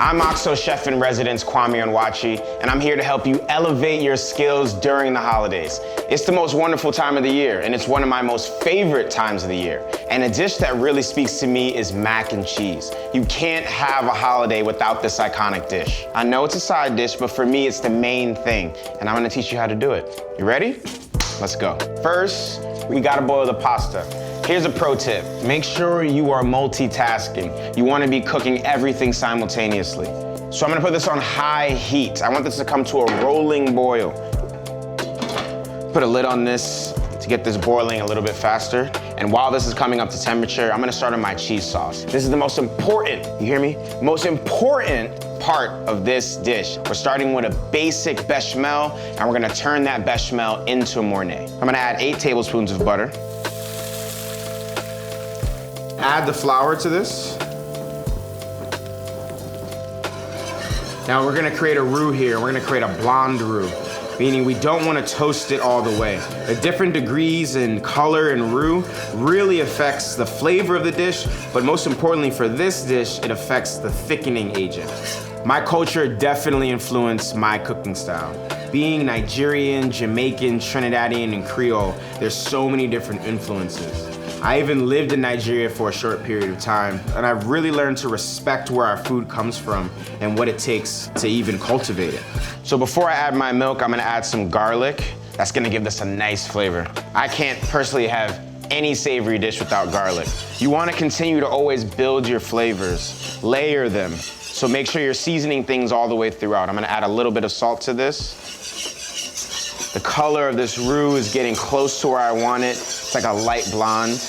I'm OXO Chef in Residence Kwame Onwuachi, and I'm here to help you elevate your skills during the holidays. It's the most wonderful time of the year, and it's one of my most favorite times of the year. And a dish that really speaks to me is mac and cheese. You can't have a holiday without this iconic dish. I know it's a side dish, but for me, it's the main thing, and I'm gonna teach you how to do it. You ready? Let's go. First, we gotta boil the pasta. Here's a pro tip. Make sure you are multitasking. You wanna be cooking everything simultaneously. So I'm gonna put this on high heat. I want this to come to a rolling boil. Put a lid on this to get this boiling a little bit faster. And while this is coming up to temperature, I'm gonna start on my cheese sauce. This is the most important, you hear me? Most important part of this dish. We're starting with a basic bechamel, and we're gonna turn that bechamel into a Mornay. I'm gonna add 8 tablespoons of butter. Add the flour to this. Now we're gonna create a roux here. We're gonna create a blonde roux, meaning we don't wanna toast it all the way. The different degrees in color and roux really affects the flavor of the dish, but most importantly for this dish, it affects the thickening agent. My culture definitely influenced my cooking style. Being Nigerian, Jamaican, Trinidadian, and Creole, there's so many different influences. I even lived in Nigeria for a short period of time, and I've really learned to respect where our food comes from and what it takes to even cultivate it. So before I add my milk, I'm gonna add some garlic. That's gonna give this a nice flavor. I can't personally have any savory dish without garlic. You wanna continue to always build your flavors, layer them. So make sure you're seasoning things all the way throughout. I'm gonna add a little bit of salt to this. The color of this roux is getting close to where I want it. It's like a light blonde.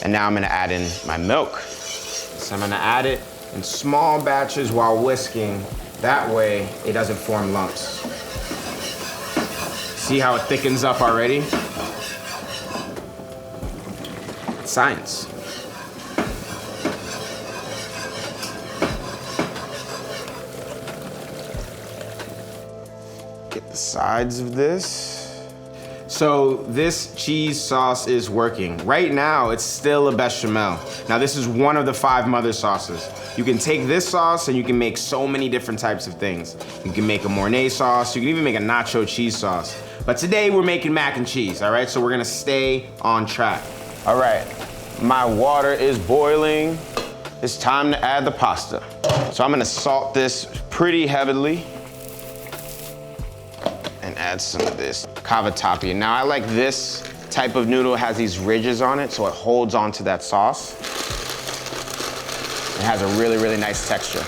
And now I'm gonna add in my milk. So I'm gonna add it in small batches while whisking. That way it doesn't form lumps. See how it thickens up already? It's science. Get the sides of this. So this cheese sauce is working. Right now, it's still a bechamel. Now this is one of the 5 mother sauces. You can take this sauce and you can make so many different types of things. You can make a Mornay sauce, you can even make a nacho cheese sauce. But today we're making mac and cheese, all right? So we're gonna stay on track. All right, my water is boiling. It's time to add the pasta. So I'm gonna salt this pretty heavily. And add some of this cavatappi. Now I like this type of noodle. It has these ridges on it, so it holds onto that sauce. It has a really, really nice texture.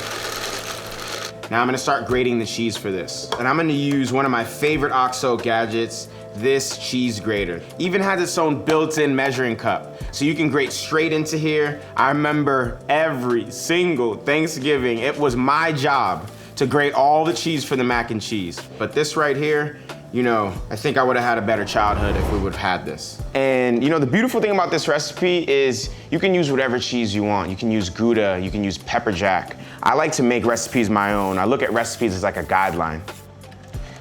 Now I'm gonna start grating the cheese for this. And I'm gonna use one of my favorite OXO gadgets, this cheese grater. Even has its own built-in measuring cup. So you can grate straight into here. I remember every single Thanksgiving, it was my job to grate all the cheese for the mac and cheese. But this right here, you know, I think I would have had a better childhood if we would have had this. And you know, the beautiful thing about this recipe is you can use whatever cheese you want. You can use Gouda, you can use pepper jack. I like to make recipes my own. I look at recipes as like a guideline.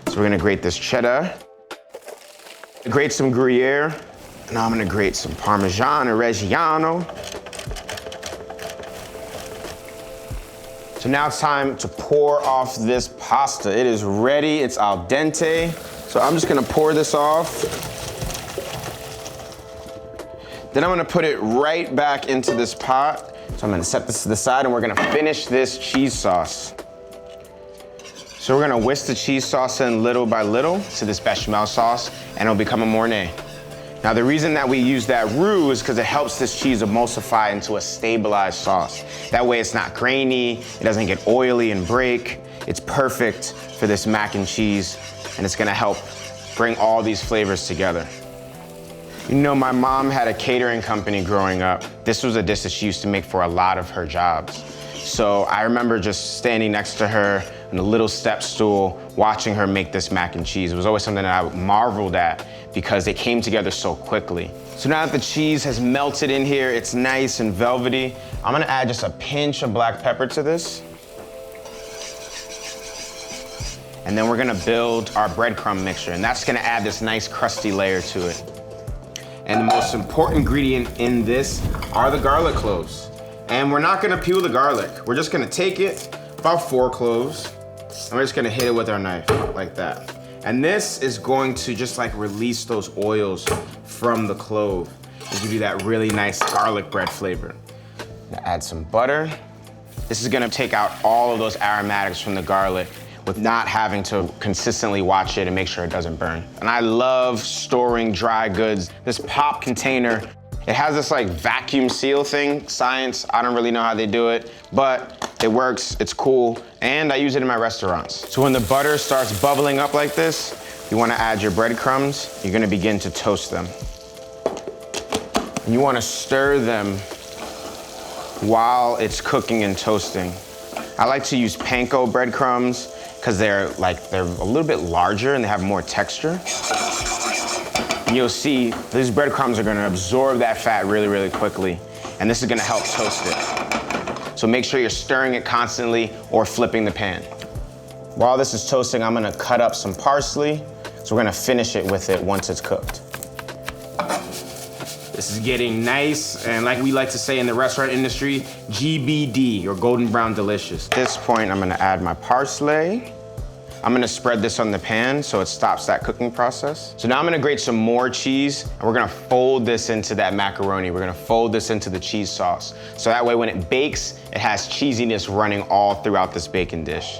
So we're gonna grate this cheddar. Grate some Gruyere. Now I'm gonna grate some Parmesan or Reggiano. So now it's time to pour off this pasta. It is ready, it's al dente. So I'm just gonna pour this off. Then I'm gonna put it right back into this pot. So I'm gonna set this to the side and we're gonna finish this cheese sauce. So we're gonna whisk the cheese sauce in little by little to this bechamel sauce and it'll become a Mornay. Now the reason that we use that roux is because it helps this cheese emulsify into a stabilized sauce. That way it's not grainy, it doesn't get oily and break. It's perfect for this mac and cheese and it's gonna help bring all these flavors together. You know, my mom had a catering company growing up. This was a dish that she used to make for a lot of her jobs. So I remember just standing next to her on a little step stool, watching her make this mac and cheese. It was always something that I marveled at because it came together so quickly. So now that the cheese has melted in here, it's nice and velvety, I'm gonna add just a pinch of black pepper to this. And then we're gonna build our breadcrumb mixture, and that's gonna add this nice crusty layer to it. And the most important ingredient in this are the garlic cloves. And we're not gonna peel the garlic. We're just gonna take it, about 4 cloves, and we're just gonna hit it with our knife, like that. And this is going to just like release those oils from the clove and give you that really nice garlic bread flavor. Add some butter. This is gonna take out all of those aromatics from the garlic with not having to consistently watch it and make sure it doesn't burn. And I love storing dry goods. This pop container, it has this like vacuum seal thing, science, I don't really know how they do it, but it works, it's cool, and I use it in my restaurants. So when the butter starts bubbling up like this, you wanna add your breadcrumbs, you're gonna begin to toast them. And you wanna stir them while it's cooking and toasting. I like to use panko breadcrumbs because they're a little bit larger and they have more texture. And you'll see these breadcrumbs are gonna absorb that fat really, really quickly. And this is gonna help toast it. So make sure you're stirring it constantly or flipping the pan. While this is toasting, I'm gonna cut up some parsley. So we're gonna finish it with it once it's cooked. This is getting nice, and like we like to say in the restaurant industry, GBD, or golden brown delicious. At this point, I'm gonna add my parsley. I'm gonna spread this on the pan so it stops that cooking process. So now I'm gonna grate some more cheese, and we're gonna fold this into that macaroni. We're gonna fold this into the cheese sauce. So that way when it bakes, it has cheesiness running all throughout this bacon dish.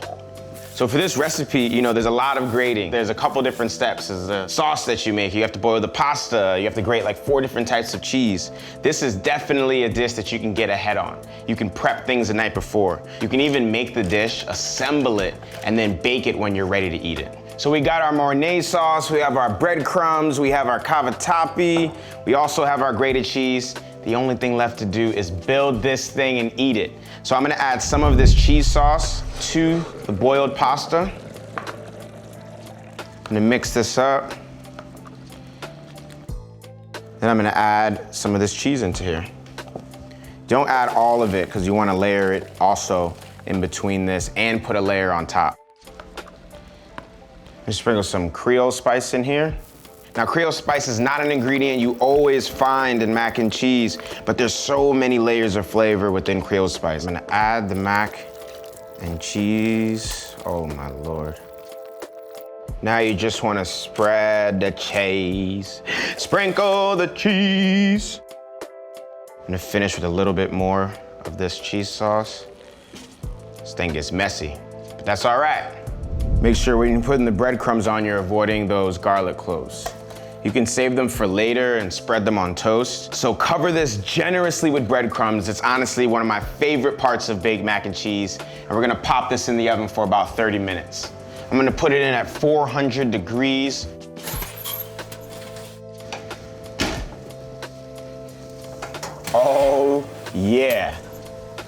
So for this recipe, you know, there's a lot of grating. There's a couple different steps. There's the sauce that you make. You have to boil the pasta. You have to grate like 4 different types of cheese. This is definitely a dish that you can get ahead on. You can prep things the night before. You can even make the dish, assemble it, and then bake it when you're ready to eat it. So we got our Mornay sauce, we have our breadcrumbs, we have our cavatappi, we also have our grated cheese. The only thing left to do is build this thing and eat it. So I'm gonna add some of this cheese sauce to the boiled pasta. I'm gonna mix this up. Then I'm gonna add some of this cheese into here. Don't add all of it because you wanna layer it also in between this and put a layer on top. Just sprinkle some Creole spice in here. Now, Creole spice is not an ingredient you always find in mac and cheese, but there's so many layers of flavor within Creole spice. I'm gonna add the mac and cheese. Oh my Lord. Now you just wanna spread the cheese. Sprinkle the cheese. I'm gonna finish with a little bit more of this cheese sauce. This thing gets messy, but that's all right. Make sure when you're putting the breadcrumbs on, you're avoiding those garlic cloves. You can save them for later and spread them on toast. So cover this generously with breadcrumbs. It's honestly one of my favorite parts of baked mac and cheese. And we're gonna pop this in the oven for about 30 minutes. I'm gonna put it in at 400 degrees. Oh yeah.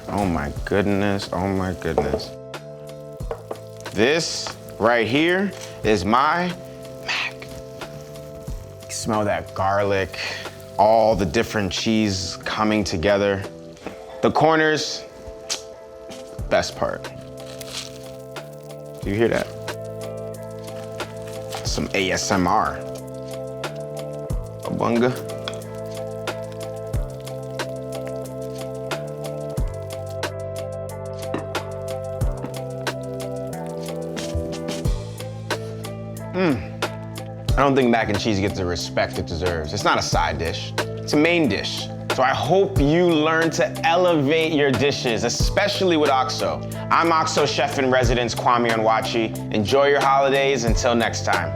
Oh my goodness, oh my goodness. This right here is my mac. Smell that garlic, all the different cheese coming together. The corners, best part. Do you hear that? Some ASMR. Abunga. I don't think mac and cheese gets the respect it deserves. It's not a side dish, it's a main dish. So I hope you learn to elevate your dishes, especially with OXO. I'm OXO Chef in Residence Kwame Onwuachi. Enjoy your holidays, until next time.